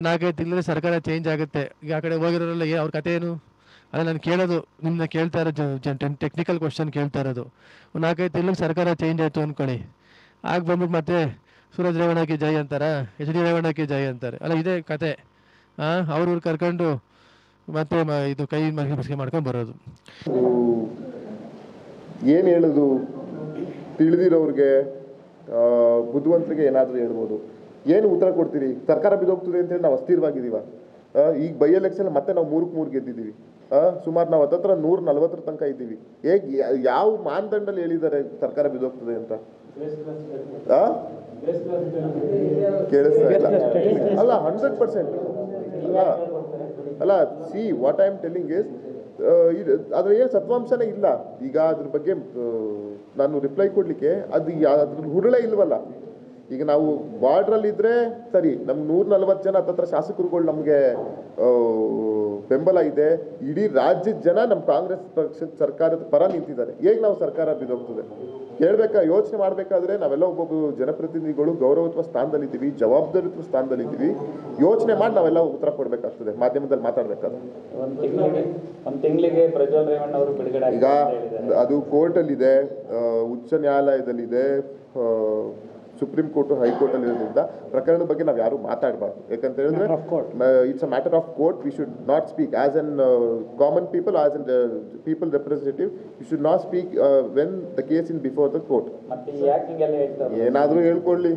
4-5 ತಿಂಗಳಲ್ಲಿ ಸರ್ಕಾರ ಚೇಂಜ್ ಆಗುತ್ತೆ. ಈಗ ಆ ಕಡೆ ಹೋಗಿರೋರೆಲ್ಲ ಅವ್ರ ಕತೆ ಏನು? ಅದೇ ನಾನು ಕೇಳೋದು, ನಿಮ್ಮನ್ನ ಕೇಳ್ತಾ ಇರೋದು ಟೆಕ್ನಿಕಲ್ ಕ್ವಶನ್ ಕೇಳ್ತಾ ಇರೋದು. 4-5 ತಿಂಗಳಿಗೆ ಸರ್ಕಾರ ಚೇಂಜ್ ಆಯಿತು ಅಂದ್ಕೊಳ್ಳಿ. ಆಗ ಬಂದ್ಬಿಟ್ಟು ಮತ್ತೆ ಸೂರಜ್ ರೇವಣ್ಣಗೆ ಜೈ ಅಂತಾರ, ಎಚ್ ಡಿ ರೇವಣ್ಣಕ್ಕೆ ಜೈ ಅಂತಾರೆ. ಅಲ್ಲ ಇದೇ ಕತೆ. ಅವ್ರವ್ರು ಕರ್ಕೊಂಡು ಮತ್ತೆ ಇದು ಕೈ ಮಸಿಗೆ ಮಾಡ್ಕೊಂಡು ಬರೋದು. ಏನು ಹೇಳೋದು, ತಿಳಿದಿರೋರಿಗೆ ಬುದ್ಧಿವಂತರಿಗೆ ಏನಾದರೂ ಹೇಳ್ಬೋದು. ಏನು ಉತ್ತರ ಕೊಡ್ತೀರಿ? ಸರ್ಕಾರ ಬಿದ್ದೋಗ್ತದೆ ಅಂತೇಳಿ ನಾವು ಅಸ್ಥಿರವಾಗಿದ್ದೀವ. ಈಗ ಬೈ ಎಲೆಕ್ಷನ್ ಮತ್ತೆ ನಾವು 3-3 ಗೆದ್ದಿದ್ದೀವಿ. ಸುಮಾರು ನಾವು ಹತ್ತತ್ರ 140 ತನಕ ಇದ್ದೀವಿ. ಹೇಗೆ, ಯಾವ ಮಾನದಂಡದಲ್ಲಿ ಹೇಳಿದ್ದಾರೆ ಸರ್ಕಾರ ಬಿದ್ದೋಗ್ತದೆ ಅಂತ? ಕೇಳಿಸ್ತಾ ಇಲ್ಲ ಅಲ್ಲ? 100% ಅಲ್ಲ. See what I am telling is, ಅದ್ರ ಏನು ಸತ್ವಾಂಶನೇ ಇಲ್ಲ. ಈಗ ಅದ್ರ ಬಗ್ಗೆ ನಾನು ರಿಪ್ಲೈ ಕೊಡಲಿಕ್ಕೆ ಅದ್ರ ಹುರುಳೇ ಇಲ್ವಲ್ಲ. ಈಗ ನಾವು ಬಾರ್ಡ್ರಲ್ಲಿದ್ದರೆ ಸರಿ, ನಮ್ಗೆ 140 ಜನ ಹತ್ತತ್ರ ಶಾಸಕರುಗಳು ನಮಗೆ ಬೆಂಬಲ ಇದೆ. ಇಡೀ ರಾಜ್ಯದ ಜನ ನಮ್ಮ ಕಾಂಗ್ರೆಸ್ ಪಕ್ಷದ ಸರ್ಕಾರದ ಪರ ನಿಂತಿದ್ದಾರೆ. ಹೇಗೆ ನಾವು ಸರ್ಕಾರ ಬಿದ್ದೋಗ್ತದೆ ಹೇಳ್ಬೇಕಾ? ಯೋಚನೆ ಮಾಡಬೇಕಾದ್ರೆ ನಾವೆಲ್ಲ ಒಬ್ಬೊಬ್ಬರು ಜನಪ್ರತಿನಿಧಿಗಳು ಗೌರವತ್ವ ಸ್ಥಾನದಲ್ಲಿದ್ದೀವಿ, ಜವಾಬ್ದಾರಿತ್ವ ಸ್ಥಾನದಲ್ಲಿದ್ದೀವಿ. ಯೋಚನೆ ಮಾಡಿ ನಾವೆಲ್ಲ ಉತ್ತರ ಕೊಡಬೇಕಾಗ್ತದೆ ಮಾಧ್ಯಮದಲ್ಲಿ ಮಾತಾಡಬೇಕಾದ್ರೆ. ಈಗ ಅದು ಕೋರ್ಟಲ್ಲಿದೆ, ಉಚ್ಚ ನ್ಯಾಯಾಲಯದಲ್ಲಿದೆ, ಸುಪ್ರೀಂ ಕೋರ್ಟ್, ಹೈಕೋರ್ಟಲ್ಲಿ ಇರೋದ್ರಿಂದ ಪ್ರಕರಣದ ಬಗ್ಗೆ ನಾವು ಯಾರು ಮಾತಾಡಬಾರ್ದು. ಯಾಕಂತ ಹೇಳಿದ್ರೆ it's a matter of court. We should not speak as an common people, as an people representative. We should not speak when the case in before the court. ಏನಾದರೂ ಹೇಳ್ಕೊಳ್ಳಿ.